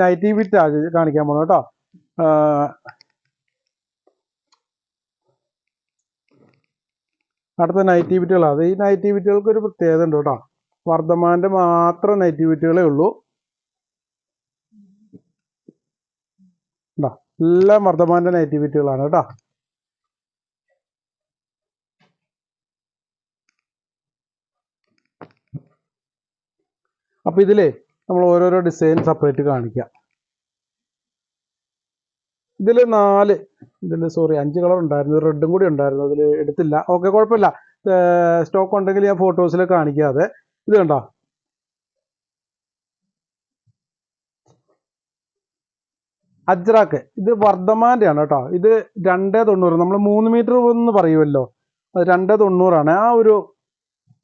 നൈറ്റി ബിറ്റ് കാണിക്കാൻ പോകണം കേട്ടോ. അടുത്ത നൈറ്റി ബിറ്റുകളാണ്. ഈ നൈറ്റി ബിറ്റുകൾക്ക് ഒരു പ്രത്യേകത ഉണ്ട് കേട്ടോ. വർദ്ധമാൻ്റെ മാത്രം നൈറ്റി ബിറ്റുകളേ ഉള്ളൂ. എല്ലാം വർദ്ധമാൻ്റെ നൈറ്റി ബിറ്റുകളാണ് കേട്ടോ. അപ്പോൾ ഇതിലേ നമ്മൾ ഓരോരോ ഡിസൈൻ സെപ്പറേറ്റ് കാണിക്കാം. ഇതിൽ 5 കളർ ഉണ്ടായിരുന്നു. റെഡും കൂടി ഉണ്ടായിരുന്നു, അതിൽ എടുത്തില്ല. ഓക്കെ, കുഴപ്പമില്ല. സ്റ്റോക്ക് ഉണ്ടെങ്കിൽ ഞാൻ ഫോട്ടോസിൽ കാണിക്കാതെ. ഇത് കണ്ടോ, അജ്രാക്ക്. ഇത് വർദ്ധമാൻ്റെ ആണ് കേട്ടോ. ഇത് 290. നമ്മൾ 3 മീറ്റർ എന്ന് പറയുമല്ലോ, അത് 290 ആ ഒരു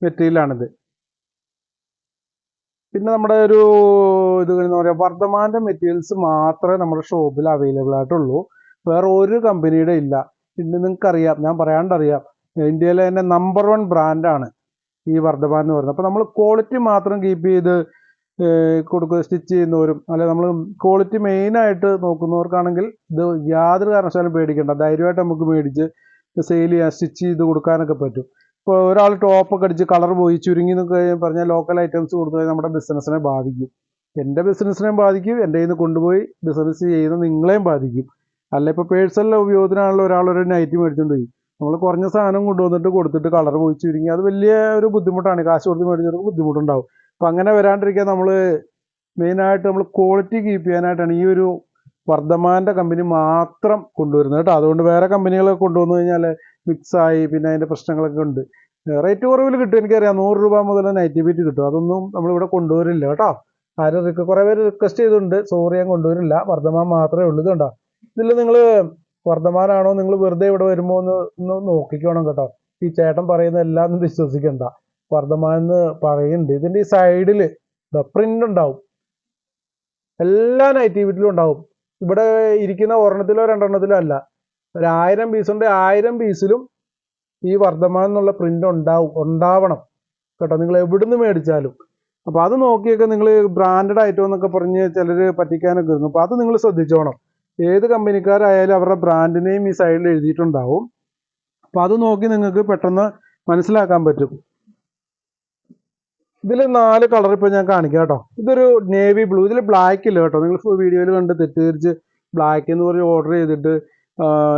മെറ്റീരിയലാണിത്. പിന്നെ നമ്മുടെ ഒരു ഇത് എന്ന് പറയുക, വർദ്ധമാൻ്റെ മെറ്റീരിയൽസ് മാത്രമേ നമ്മുടെ ഷോപ്പിൽ അവൈലബിൾ ആയിട്ടുള്ളൂ. വേറെ ഒരു കമ്പനിയുടെ ഇല്ല. പിന്നെ നിങ്ങൾക്കറിയാം, ഞാൻ പറയാണ്ടറിയാം, ഇന്ത്യയിലെ തന്നെ നമ്പർ 1 ബ്രാൻഡാണ് ഈ വർദ്ധമാൻ എന്ന് പറയുന്നത്. അപ്പോൾ നമ്മൾ ക്വാളിറ്റി മാത്രം കീപ്പ് ചെയ്ത് കൊടുക്കുക, സ്റ്റിച്ച് ചെയ്യുന്നവരും അല്ലെ നമ്മൾ ക്വാളിറ്റി മെയിനായിട്ട് നോക്കുന്നവർക്കാണെങ്കിൽ ഇത് യാതൊരു കാരണവശാലും പേടിക്കേണ്ട. ധൈര്യമായിട്ട് നമുക്ക് മേടിച്ച് സെയിൽ ചെയ്യാൻ, സ്റ്റിച്ച് ചെയ്ത് കൊടുക്കാനൊക്കെ പറ്റും. ഇപ്പോൾ ഒരാൾ ടോപ്പൊക്കെ അടിച്ച് കളർ പോയി ചുരുങ്ങി എന്നൊക്കെ പറഞ്ഞാൽ ലോക്കൽ ഐറ്റംസ് കൊടുത്തു നമ്മുടെ ബിസിനസ്സിനെ ബാധിക്കും. എൻ്റെ ബിസിനസ്സിനെയും ബാധിക്കും, എൻ്റെ കയ്യിൽ നിന്ന് കൊണ്ടുപോയി ബിസിനസ് ചെയ്യുന്ന നിങ്ങളെയും ബാധിക്കും. അല്ല ഇപ്പോൾ പേഴ്സണൽ ഉപയോഗത്തിനാണല്ലോ ഒരാളൊരു നൈറ്റി മേടിച്ചുകൊണ്ട് പോയി, നമ്മൾ കുറഞ്ഞ സാധനം കൊണ്ടുവന്നിട്ട് കൊടുത്തിട്ട് കളർ പോയി ചുരുങ്ങി, അത് വലിയ ഒരു ബുദ്ധിമുട്ടാണ്. കാശ് കൊടുത്ത് മേടിച്ചവർക്ക് ബുദ്ധിമുട്ടുണ്ടാവും. അപ്പം അങ്ങനെ വരാണ്ടിരിക്കാൻ നമ്മൾ മെയിനായിട്ട് നമ്മൾ ക്വാളിറ്റി കീപ്പ് ചെയ്യാനായിട്ടാണ് ഈ ഒരു വർദ്ധമാൻ്റെ കമ്പനി മാത്രം കൊണ്ടുവരുന്നത് കേട്ടോ. അതുകൊണ്ട് വേറെ കമ്പനികളൊക്കെ കൊണ്ടുവന്നു കഴിഞ്ഞാൽ മിക്സായി പിന്നെ അതിൻ്റെ പ്രശ്നങ്ങളൊക്കെ ഉണ്ട്. റേറ്റ് കുറവിൽ കിട്ടും, എനിക്കറിയാം. 100 രൂപ മുതൽ നൈറ്റി ബിറ്റ് കിട്ടും. അതൊന്നും നമ്മളിവിടെ കൊണ്ടുവരില്ല കേട്ടോ. കുറേ പേര് റിക്വസ്റ്റ് ചെയ്തിട്ടുണ്ട്, സോറി ഞാൻ കൊണ്ടുവരില്ല, വർദ്ധമാൻ മാത്രമേ ഉള്ളൂ. ഇതുണ്ടോ, ഇതിൽ നിങ്ങൾ വർദ്ധമാനാണോ, നിങ്ങൾ വെറുതെ ഇവിടെ വരുമ്പോൾ ഒന്ന് നോക്കിക്കോണം കേട്ടോ. ഈ ചേട്ടൻ പറയുന്ന എല്ലാം ഒന്നും വിശ്വസിക്കണ്ട. വർദ്ധമാൻ എന്ന് പറയുന്നുണ്ട്. ഇതിൻ്റെ ഈ സൈഡിൽ പ്രിന്റ് ഉണ്ടാവും, എല്ലാ നൈറ്റി ബിറ്റിലും ഉണ്ടാവും. ഇവിടെ ഇരിക്കുന്ന ഒരെണ്ണത്തിലോ 2 എണ്ണത്തിലോ അല്ല, 1000 പീസുണ്ട്, 1000 പീസിലും ഈ വർദ്ധമാൻ എന്നുള്ള പ്രിന്റ് ഉണ്ടാവണം കേട്ടോ, നിങ്ങൾ എവിടുന്ന് മേടിച്ചാലും. അപ്പോൾ അത് നോക്കിയൊക്കെ നിങ്ങൾ ബ്രാൻഡഡ് ഐറ്റം എന്നൊക്കെ പറഞ്ഞ് ചിലർ പറ്റിക്കാനൊക്കെ ഇരുന്നു. അപ്പോൾ അത് നിങ്ങൾ ശ്രദ്ധിച്ചോണം. ഏത് കമ്പനിക്കാരായാലും അവരുടെ ബ്രാൻഡ് നെയിം ഈ സൈഡിൽ എഴുതിയിട്ടുണ്ടാവും. അപ്പോൾ അത് നോക്കി നിങ്ങൾക്ക് പെട്ടെന്ന് മനസ്സിലാക്കാൻ പറ്റും. ഇതിൽ 4 കളർ ഇപ്പോൾ ഞാൻ കാണിക്കാം കേട്ടോ. ഇതൊരു നേവി ബ്ലൂ, ഇതിൽ ബ്ലാക്ക് ഇല്ല കേട്ടോ. നിങ്ങൾ വീഡിയോയിൽ കണ്ട് തെറ്റിദ്ധരിച്ച് ബ്ലാക്ക് എന്ന് പറഞ്ഞ് ഓർഡർ ചെയ്തിട്ട്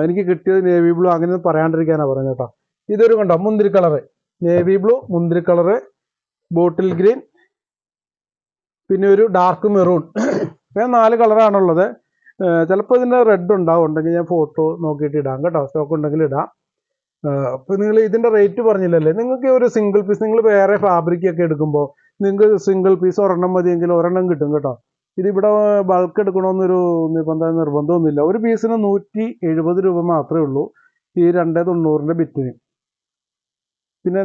എനിക്ക് കിട്ടിയത് നേവി ബ്ലൂ അങ്ങനെ പറയാണ്ടിരിക്കാനാണ് പറഞ്ഞത് കേട്ടോ. ഇതൊരു കണ്ടോ, മുന്തിരി കളറ്, നേവി ബ്ലൂ, മുന്തിരി കളറ്, ബോട്ടിൽ ഗ്രീൻ, പിന്നെ ഒരു ഡാർക്ക് മെറൂൺ. ഞാൻ 4 കളറാണുള്ളത്. ചിലപ്പോൾ ഇതിൻ്റെ റെഡ് ഉണ്ടാവും, ഉണ്ടെങ്കിൽ ഞാൻ ഫോട്ടോ നോക്കിയിട്ട് ഇടാം കേട്ടോ, സ്റ്റോക്ക് ഉണ്ടെങ്കിൽ ഇടാം. അപ്പോൾ നിങ്ങൾ ഇതിൻ്റെ റേറ്റ് പറഞ്ഞില്ലല്ലേ, നിങ്ങൾക്ക് ഒരു സിംഗിൾ പീസ്, നിങ്ങൾ വേറെ ഫാബ്രിക്കൊക്കെ എടുക്കുമ്പോൾ നിങ്ങൾക്ക് സിംഗിൾ പീസ് ഒരെണ്ണം മതിയെങ്കിൽ ഒരെണ്ണം കിട്ടും കേട്ടോ. ഇതിവിടെ ബൾക്ക് എടുക്കണമെന്നൊരു നിർബന്ധമൊന്നുമില്ല. ഒരു പീസിന് 170 രൂപ മാത്രമേ ഉള്ളൂ ഈ 290 ബിറ്റിന്. പിന്നെ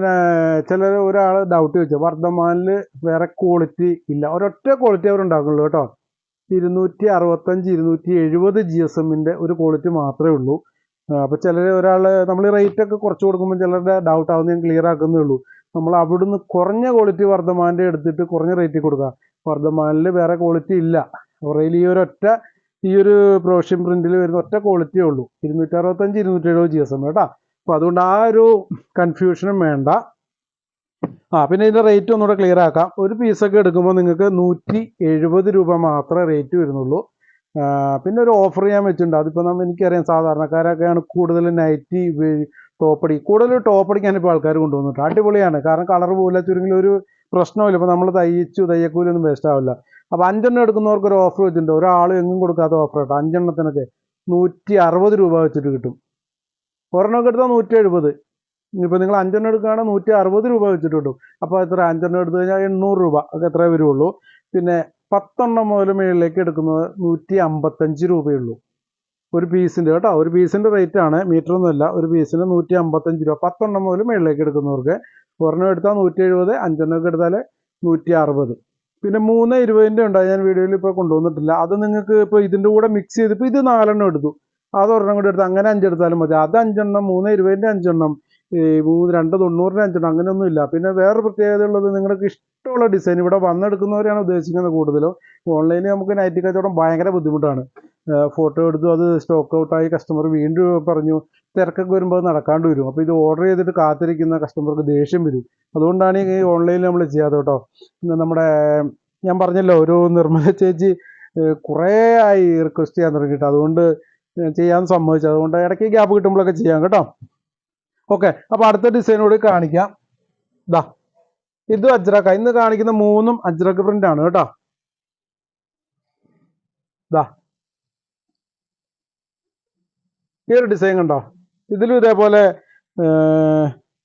ഒരാൾ ഡൗട്ട് ചോദിച്ചു, വർദ്ധമാനിൽ വേറെ ക്വാളിറ്റി ഇല്ല. ഒരൊറ്റ ക്വാളിറ്റി അവരുണ്ടാക്കുള്ളൂ കേട്ടോ. 265 270 GSMൻ്റെ ഒരു ക്വാളിറ്റി മാത്രമേ ഉള്ളൂ. അപ്പോൾ നമ്മൾ റേറ്റൊക്കെ കുറച്ച് കൊടുക്കുമ്പോൾ ചിലരുടെ ഡൗട്ട് ആവുന്ന ഞാൻ ക്ലിയർ ആക്കുന്നേ ഉള്ളൂ. നമ്മൾ അവിടുന്ന് കുറഞ്ഞ ക്വാളിറ്റി വർദ്ധമാൻ്റെ എടുത്തിട്ട് കുറഞ്ഞ റേറ്റിൽ കൊടുക്കുക. വർദ്ധമാനിൽ വേറെ ക്വാളിറ്റി ഇല്ല. അവരുടെ ഈ ഒരു പ്രൊഷ്യൻ പ്രിന്റിൽ വരുന്ന ഒറ്റ ക്വാളിറ്റിയേ ഉള്ളൂ, 265 270 GSM കേട്ടോ. അപ്പോൾ അതുകൊണ്ട് ആ ഒരു കൺഫ്യൂഷനും വേണ്ട. പിന്നെ ഇതിൻ്റെ റേറ്റ് ഒന്നുകൂടെ ക്ലിയർ ആക്കാം. ഒരു പീസൊക്കെ എടുക്കുമ്പോൾ നിങ്ങൾക്ക് 170 രൂപ മാത്രമേ റേറ്റ് വരുന്നുള്ളൂ. പിന്നെ ഒരു ഓഫർ ചെയ്യാൻ വെച്ചിട്ടുണ്ട്. അതിപ്പോൾ എനിക്കറിയാം സാധാരണക്കാരൊക്കെയാണ് കൂടുതൽ നൈറ്റി ടോപ്പടി, കൂടുതൽ ടോപ്പടിക്കാൻ ഇപ്പോൾ ആൾക്കാർ കൊണ്ടുവന്നിട്ട് അടിപൊളിയാണ്. കാരണം കളർ പോകില്ല, ചുരുങ്ങിൽ ഒരു പ്രശ്നമില്ല. ഇപ്പോൾ നമ്മൾ തയ്യക്കൂലൊന്നും വേസ്റ്റ് ആവില്ല. അപ്പോൾ 5 എണ്ണം എടുക്കുന്നവർക്ക് ഒരു ഓഫർ വെച്ചിട്ടുണ്ട്. ഒരാൾ എങ്ങും കൊടുക്കാത്ത ഓഫർ കേട്ടോ. 5 എണ്ണത്തിനൊക്കെ 160 രൂപ വെച്ചിട്ട് കിട്ടും. ഒരെണ്ണമൊക്കെ എടുത്താൽ 170. ഇപ്പോൾ നിങ്ങൾ 5 എടുക്കുകയാണെങ്കിൽ 160 രൂപ വെച്ചിട്ട് കിട്ടും. അപ്പോൾ എത്ര 5 എടുത്തു കഴിഞ്ഞാൽ 800 രൂപ ഒക്കെ എത്ര വരുള്ളൂ. പിന്നെ 10 മുതൽ മുകളിലേക്ക് എടുക്കുന്നത് 155 രൂപയുള്ളൂ ഒരു പീസിൻ്റെ കേട്ടോ. ഒരു പീസിൻ്റെ റേറ്റ് ആണ്, മീറ്ററൊന്നുമല്ല. ഒരു പീസിന് 155 രൂപ 10 മുതൽ മുകളിലേക്ക് എടുക്കുന്നവർക്ക്. ഒരെണ്ണം എടുത്താൽ 170, 5 എടുത്താൽ 160. പിന്നെ 320 ഉണ്ടായി, ഞാൻ വീഡിയോയിൽ ഇപ്പോൾ കൊണ്ടുവന്നിട്ടില്ല. അത് നിങ്ങൾക്ക് ഇപ്പോൾ ഇതിൻ്റെ കൂടെ മിക്സ് ചെയ്ത് ഇപ്പോൾ ഇത് 4 എടുത്തു, അത് ഒരെണ്ണം കൂടി എടുത്ത് അങ്ങനെ 5 എടുത്താലും മതി. അത് 5 320 5 290 5 അങ്ങനെയൊന്നും ഇല്ല. പിന്നെ വേറെ പ്രത്യേകത ഉള്ളത്, നിങ്ങൾക്ക് ഇഷ്ടമുള്ള ഡിസൈൻ ഇവിടെ വന്നെടുക്കുന്നവരെയാണ് ഉദ്ദേശിക്കുന്നത് കൂടുതലും. ഓൺലൈനിൽ നമുക്ക് നൈറ്റി കച്ചവടം ഭയങ്കര ബുദ്ധിമുട്ടാണ്. ഫോട്ടോ എടുത്തു, അത് സ്റ്റോക്ക് ഔട്ടായി, കസ്റ്റമർ വീണ്ടും പറഞ്ഞു, തിരക്കൊക്കെ വരുമ്പോൾ അത് നടക്കാണ്ട് വരും. അപ്പോൾ ഇത് ഓർഡർ ചെയ്തിട്ട് കാത്തിരിക്കുന്ന കസ്റ്റമർക്ക് ദേഷ്യം വരും. അതുകൊണ്ടാണ് ഈ ഓൺലൈനിൽ നമ്മൾ ചെയ്യാതെ കേട്ടോ. നമ്മുടെ ഞാൻ പറഞ്ഞല്ലോ, ഒരു നിർമ്മല ചേച്ചി കുറേ ആയി റിക്വസ്റ്റ് ചെയ്യാൻ തുടങ്ങിയിട്ട്, അതുകൊണ്ട് ചെയ്യാൻ സമ്മതിച്ചു. അതുകൊണ്ട് ഇടയ്ക്ക് ഗ്യാപ്പ് കിട്ടുമ്പോഴൊക്കെ ചെയ്യാം കേട്ടോ. ഓക്കെ, അപ്പോൾ അടുത്ത ഡിസൈനോട് കാണിക്കാം. ഇതാ, ഇതും അജ്രക്ക. ഇന്ന് കാണിക്കുന്ന 3ഉം അജ്രക്ക് പ്രിന്റ് ആണ് കേട്ടോ. ഇതാ ഈ ഒരു ഡിസൈൻ കണ്ടോ. ഇതിലും ഇതേപോലെ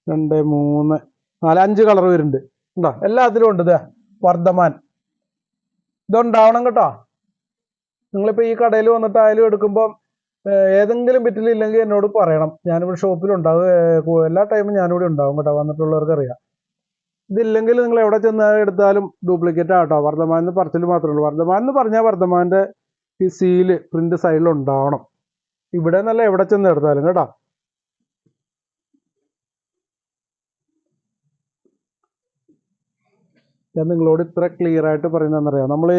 2 3 4 5 കളർ വരുന്നുണ്ട്. ഉണ്ടോ, എല്ലാത്തിലും ഉണ്ട്. ഇതാ വർദ്ധമാൻ, ഇതുണ്ടാവണം കേട്ടോ. നിങ്ങളിപ്പോൾ ഈ കടയിൽ വന്നിട്ട് ആയാലും എടുക്കുമ്പോൾ ഏതെങ്കിലും ബിറ്റിലില്ലെങ്കിൽ എന്നോട് പറയണം. ഞാനിവിടെ ഷോപ്പിലുണ്ടാവും, എല്ലാ ടൈമും ഞാനിവിടെ ഉണ്ടാവും കേട്ടോ, വന്നിട്ടുള്ളവർക്ക് അറിയാം. ഇതില്ലെങ്കിൽ നിങ്ങൾ എവിടെ ചെന്ന് എടുത്താലും ഡ്യൂപ്ലിക്കേറ്റ് ആട്ടോ. വർദ്ധമാനിന്ന് പറച്ചിൽ മാത്രമേ ഉള്ളൂ. വർദ്ധമാൻ എന്ന് പറഞ്ഞാൽ വർദ്ധമാൻ്റെ ഈ സീല് പ്രിന്റ് സൈഡിലുണ്ടാവണം. ഇവിടെ നല്ല എവിടെ ചെന്ന് എടുത്താലും കേട്ടോ. ഞാൻ നിങ്ങളോട് ഇത്ര ക്ലിയർ ആയിട്ട് പറയുന്നതെന്നറിയാം. നമ്മൾ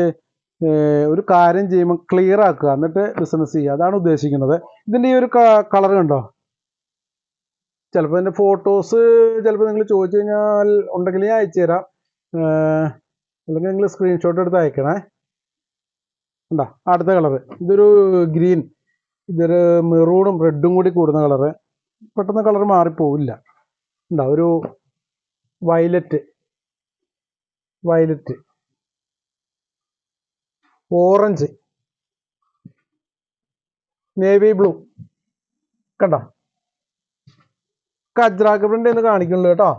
ഒരു കാര്യം ചെയ്യുമ്പോൾ ക്ലിയർ ആക്കുക, എന്നിട്ട് ബിസിനസ് ചെയ്യുക, അതാണ് ഉദ്ദേശിക്കുന്നത്. ഇതിൻ്റെ ഈ ഒരു കളർ കണ്ടോ. ചിലപ്പോൾ ഇതിൻ്റെ ഫോട്ടോസ് ചിലപ്പോൾ നിങ്ങൾ ചോദിച്ചു കഴിഞ്ഞാൽ ഉണ്ടെങ്കിൽ ഞാൻ അയച്ചു തരാം, അല്ലെങ്കിൽ നിങ്ങൾ സ്ക്രീൻഷോട്ട് എടുത്ത് അയക്കണേ. ഉണ്ടോ അടുത്ത കളറ്, ഇതൊരു ഗ്രീൻ, ഇതൊരു മെറൂണും റെഡും കൂടി കൂടുന്ന കളറ്. പെട്ടെന്ന് കളർ മാറിപ്പോവില്ല. ഉണ്ടോ ഒരു വയലറ്റ്, ഓറഞ്ച്, നേവി ബ്ലൂ കണ്ടോ. അജ്രാക്ക് പ്രിന്റ് എന്ന് കാണിക്കുള്ളൂ കേട്ടോ.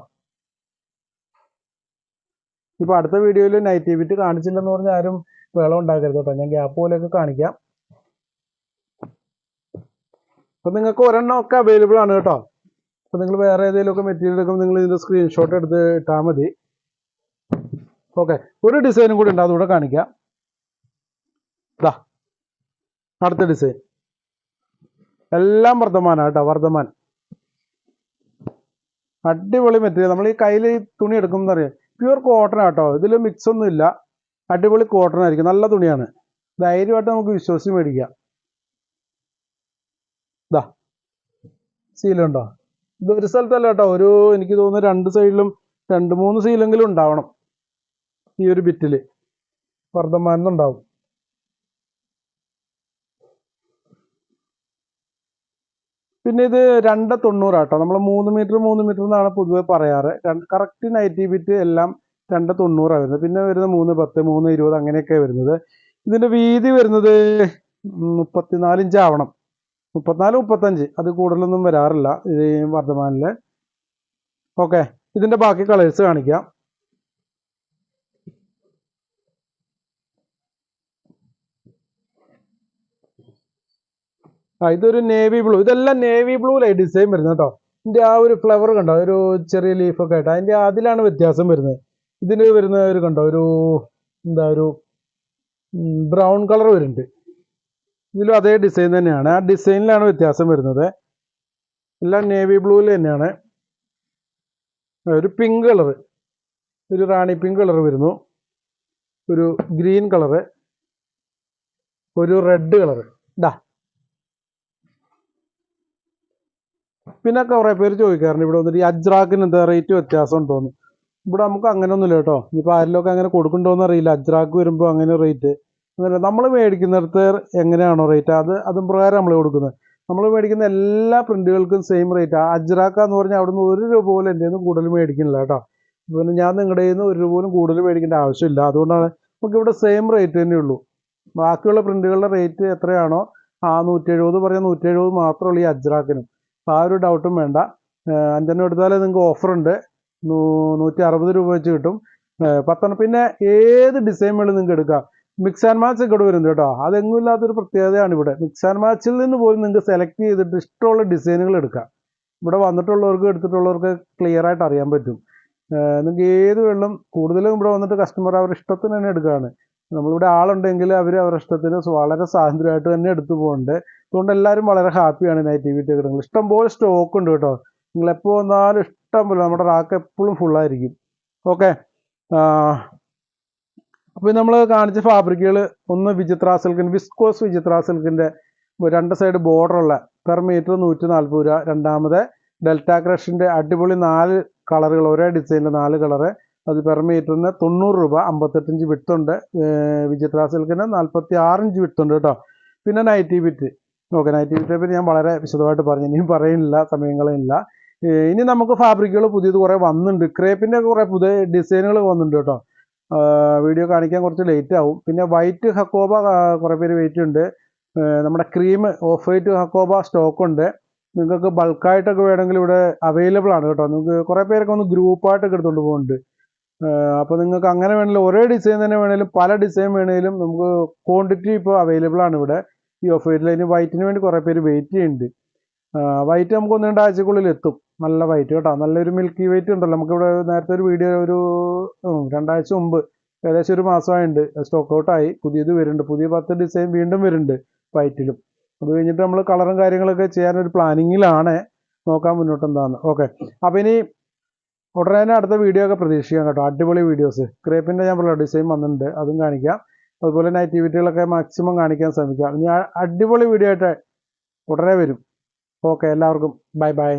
ഇപ്പൊ അടുത്ത വീഡിയോയിൽ നൈറ്റി ബിറ്റ് കാണിച്ചില്ലെന്ന് പറഞ്ഞാൽ ആരും വെള്ളം ഉണ്ടാക്കരുത് കേട്ടോ. ഞാൻ ഗ്യാപ്പ് പോലെയൊക്കെ കാണിക്കാം. അപ്പൊ നിങ്ങൾക്ക് ഒരെണ്ണം ഒക്കെ അവൈലബിൾ ആണ് കേട്ടോ. അപ്പൊ നിങ്ങൾ വേറെ ഏതെങ്കിലുമൊക്കെ മെറ്റീരിയൽ എടുക്കുമ്പോൾ നിങ്ങൾ ഇതിന്റെ സ്ക്രീൻഷോട്ട് എടുത്ത് ഇട്ടാൽ മതി. ഓക്കെ, ഒരു ഡിസൈനും കൂടി ഉണ്ട്, അതുകൂടെ കാണിക്കാം. ഇതാ അടുത്ത ഡിസൈൻ, എല്ലാം വർദ്ധമാനാണ് കേട്ടോ. വർദ്ധമാൻ അടിപൊളി മെറ്റീരിയൽ. നമ്മൾ ഈ കയ്യിൽ തുണി എടുക്കുമ്പോൾ അറിയാം, പ്യൂർ കോട്ടൺ ആട്ടോ. ഇതിൽ മിക്സ് ഒന്നും ഇല്ല, അടിപൊളി കോട്ടൺ ആയിരിക്കും, നല്ല തുണിയാണ്. ധൈര്യമായിട്ട് നമുക്ക് വിശ്വസിച്ച് മേടിക്കാം. ഇതാ സീലുണ്ടോ. ഇത് ഒരു സ്ഥലത്തല്ല കേട്ടോ, ഒരു എനിക്ക് തോന്നുന്നു 2 സൈഡിലും 2 3 സീലെങ്കിലും ഉണ്ടാവണം ഈ ഒരു ബിറ്റിൽ. വർദ്ധമാനുണ്ടാവും. പിന്നെ ഇത് 290 ആട്ടോ. നമ്മൾ 3 മീറ്റർ എന്നാണ് പൊതുവെ പറയാറ്. കറക്റ്റ് നൈറ്റി ബിറ്റ് എല്ലാം 290 വരുന്നത്. പിന്നെ വരുന്നത് 310 320 അങ്ങനെയൊക്കെ വരുന്നത്. ഇതിന്റെ വീതി വരുന്നത് 34 ഇഞ്ച് ആവണം. 34 35 അത് കൂടുതലൊന്നും വരാറില്ല ഇത് വർദ്ധമാനില്. ഓക്കെ, ഇതിന്റെ ബാക്കി കളേഴ്സ് കാണിക്കാം. ഇതൊരു നേവി ബ്ലൂ, ഇതെല്ലാം നേവി ബ്ലൂയിലായി ഡിസൈൻ വരുന്നത് കേട്ടോ. ഇതിന്റെ ആ ഒരു ഫ്ലവർ കണ്ടോ, ഒരു ചെറിയ ലീഫൊക്കെ ആയിട്ട്, അതിന്റെ അതിലാണ് വ്യത്യാസം വരുന്നത്. ഇതിന് വരുന്ന ഒരു കണ്ടോ, ഒരു എന്താ ഒരു ബ്രൗൺ കളർ വരുന്നുണ്ട്. ഇതിലും അതേ ഡിസൈൻ തന്നെയാണ്, ആ ഡിസൈനിലാണ് വ്യത്യാസം വരുന്നത്. എല്ലാം നേവി ബ്ലൂവിൽ തന്നെയാണ്. ഒരു പിങ്ക് കളർ, ഒരു റാണി പിങ്ക് കളർ വരുന്നു, ഒരു ഗ്രീൻ കളറ്, ഒരു റെഡ് കളറ്. ഇതാ പിന്നെ കുറേ പേര് ചോദിക്കാറുണ്ട് ഇവിടെ വന്നിട്ട് ഈ അജ്രാക്കിന് എന്താ റേറ്റ് വ്യത്യാസം ഉണ്ടോന്ന്. ഇവിടെ നമുക്ക് അങ്ങനെ ഒന്നുമില്ല കേട്ടോ. ഇനിയിപ്പോൾ ആരിലൊക്കെ അങ്ങനെ കൊടുക്കണ്ടോന്ന് അറിയില്ല. അജ്രാക്ക് വരുമ്പോൾ അങ്ങനെ റേറ്റ് അങ്ങനെ നമ്മൾ മേടിക്കുന്നിടത്ത് എങ്ങനെയാണോ റേറ്റ് അതും പ്രകാരം നമ്മൾ കൊടുക്കുന്നത്. നമ്മൾ മേടിക്കുന്ന എല്ലാ പ്രിന്റുകൾക്കും സെയിം റേറ്റ്. അജ്രാക്ക എന്ന് പറഞ്ഞാൽ അവിടുന്ന് 1 രൂപ പോലും എൻ്റെ നിന്ന് കൂടുതൽ മേടിക്കുന്നില്ല കേട്ടോ. പിന്നെ ഞാൻ നിങ്ങളുടെ കയ്യിൽ നിന്ന് 1 രൂപ പോലും കൂടുതൽ മേടിക്കേണ്ട ആവശ്യമില്ല. അതുകൊണ്ടാണ് നമുക്കിവിടെ സെയിം റേറ്റ് തന്നെ ഉള്ളൂ. ബാക്കിയുള്ള പ്രിന്റുകളുടെ റേറ്റ് എത്രയാണോ 170 പറഞ്ഞാൽ 170 മാത്രമേ ഉള്ളൂ ഈ അജ്രാക്കിനും. ആ ഒരു ഡൗട്ടും വേണ്ട. 5 എടുത്താൽ നിങ്ങൾക്ക് ഓഫറുണ്ട്, 160 രൂപ വെച്ച് കിട്ടും 10. പിന്നെ ഏത് ഡിസൈൻ വേണം നിങ്ങൾക്ക് എടുക്കാം. മിക്സ് ആൻഡ് മാച്ച് ഒക്കെ ഇവിടെ വരുന്നുണ്ട് കേട്ടോ. അതെങ്ങും ഇല്ലാത്തൊരു പ്രത്യേകതയാണ് ഇവിടെ. മിക്സ് ആൻഡ് മാച്ചിൽ നിന്ന് പോലും നിങ്ങൾക്ക് സെലക്ട് ചെയ്തിട്ട് ഇഷ്ടമുള്ള ഡിസൈനുകൾ എടുക്കാം. ഇവിടെ വന്നിട്ടുള്ളവർക്ക് എടുത്തിട്ടുള്ളവർക്ക് ക്ലിയർ ആയിട്ട് അറിയാൻ പറ്റും. നിങ്ങൾക്ക് ഏത് വെള്ളം കൂടുതലും ഇവിടെ വന്നിട്ട് കസ്റ്റമർ അവരുടെ ഇഷ്ടത്തിന് തന്നെ എടുക്കുകയാണ്. നമ്മളിവിടെ ആളുണ്ടെങ്കിൽ അവർ അവരുടെ ഇഷ്ടത്തിന് വളരെ സ്വാതന്ത്ര്യമായിട്ട് തന്നെ എടുത്തു പോകുന്നുണ്ട്. അതുകൊണ്ട് എല്ലാവരും വളരെ ഹാപ്പിയാണ് നൈറ്റിവിറ്റി കിട്ടുന്നത്. ഇഷ്ടംപോലെ സ്റ്റോക്ക് ഉണ്ട് കേട്ടോ. നിങ്ങൾ എപ്പോൾ വന്നാലും ഇഷ്ടം പോലെ നമ്മുടെ റാക്ക് എപ്പോഴും ഫുള്ളായിരിക്കും. ഓക്കെ, അപ്പോൾ നമ്മൾ കാണിച്ച ഫാബ്രിക്കുകൾ ഒന്ന് വിചിത്ര സിൽക്കിൻ്റെ വിസ്കോസ് വിചിത്ര സിൽക്കിൻ്റെ 2 സൈഡ് ബോർഡറുള്ള പെർ മീറ്റർ 140 രൂപ. രണ്ടാമത് ഡെൽറ്റ ക്രഷിൻ്റെ അടിപൊളി 4 കളറുകൾ, ഒരേ ഡിസൈനിൽ 4 കളറ്, അത് പെർ മീറ്ററിന് 90 രൂപ. 58 ഇഞ്ച് വിട്ടുണ്ട്. വിചിത്ര സിൽക്കിന് 46 ഇഞ്ച് വിട്ടുണ്ട് കേട്ടോ. പിന്നെ നൈറ്റി ബിറ്റ്. ഓക്കെ, നൈറ്റി ബിറ്റിനെ പറ്റി ഞാൻ വളരെ വിശദമായിട്ട് പറഞ്ഞു, ഇനിയും പറയുന്നില്ല, സമയങ്ങളില്ല. ഇനി നമുക്ക് ഫാബ്രിക്കുകൾ പുതിയത് കുറേ വന്നിട്ടുണ്ട്. ക്രേപ്പിൻ്റെ കുറേ പുതിയ ഡിസൈനുകൾ വന്നിട്ടുണ്ട് കേട്ടോ. വീഡിയോ കാണിക്കാൻ കുറച്ച് ലേറ്റ് ആവും. പിന്നെ വൈറ്റ് ഹക്കോബ കുറേ പേര് വെയിറ്റ് ഉണ്ട്. നമ്മുടെ cream of white hakoba stock ഉണ്ട്. നിങ്ങൾക്ക് ബൾക്കായിട്ടൊക്കെ വേണമെങ്കിൽ ഇവിടെ അവൈലബിൾ ആണ് കേട്ടോ. നിങ്ങൾക്ക് കുറേ പേരൊക്കെ ഒന്ന് ഗ്രൂപ്പായിട്ടൊക്കെ എടുത്തുകൊണ്ട് പോകുന്നുണ്ട്. അപ്പോൾ നിങ്ങൾക്ക് അങ്ങനെ വേണമെങ്കിലും ഒരേ ഡിസൈൻ തന്നെ വേണമെങ്കിലും പല ഡിസൈൻ വേണമെങ്കിലും നമുക്ക് ക്വാണ്ടിറ്റി ഇപ്പോൾ അവൈലബിൾ ആണ് ഇവിടെ ഈ ഓഫ് വൈറ്റിൽ. അതിന് വൈറ്റിന് വേണ്ടി കുറേ പേര് വെയിറ്റ് ചെയ്യുന്നുണ്ട്. വൈറ്റ് നമുക്ക് 1-2 ആഴ്ചക്കുള്ളിൽ എത്തും. നല്ല വൈറ്റ് കേട്ടോ, നല്ലൊരു മിൽക്കി വൈറ്റ് ഉണ്ടല്ലോ. നമുക്കിവിടെ നേരത്തെ ഒരു വീഡിയോ ഒരു 2 ആഴ്ച മുമ്പ് ഏകദേശം ഒരു മാസമായിട്ടുണ്ട് സ്റ്റോക്ക് ഔട്ടായി. പുതിയത് വരുന്നുണ്ട്, പുതിയ 10 ഡിസൈൻ വീണ്ടും വരുന്നുണ്ട് വൈറ്റിലും. അത് കഴിഞ്ഞിട്ട് നമ്മൾ കളറും കാര്യങ്ങളൊക്കെ ചെയ്യാനൊരു പ്ലാനിങ്ങിലാണ്, നോക്കാൻ മുന്നോട്ട് എന്താണെന്ന്. ഓക്കെ, അപ്പോൾ ഇനി ഉടനെ തന്നെ അടുത്ത വീഡിയോ ഒക്കെ പ്രതീക്ഷിക്കാം കേട്ടോ. അടിപൊളി വീഡിയോസ് ക്രേപ്പിൻ്റെ ഞാൻ പറഞ്ഞ ഡിസൈൻ വന്നിട്ടുണ്ട്, അതും കാണിക്കാം. അതുപോലെ നൈറ്റിവിറ്റികളൊക്കെ മാക്സിമം കാണിക്കാൻ ശ്രമിക്കാം. ഇനി അടിപൊളി വീഡിയോ ആയിട്ട് ഉടനെ വരും. ഓക്കെ, എല്ലാവർക്കും ബൈ ബൈ.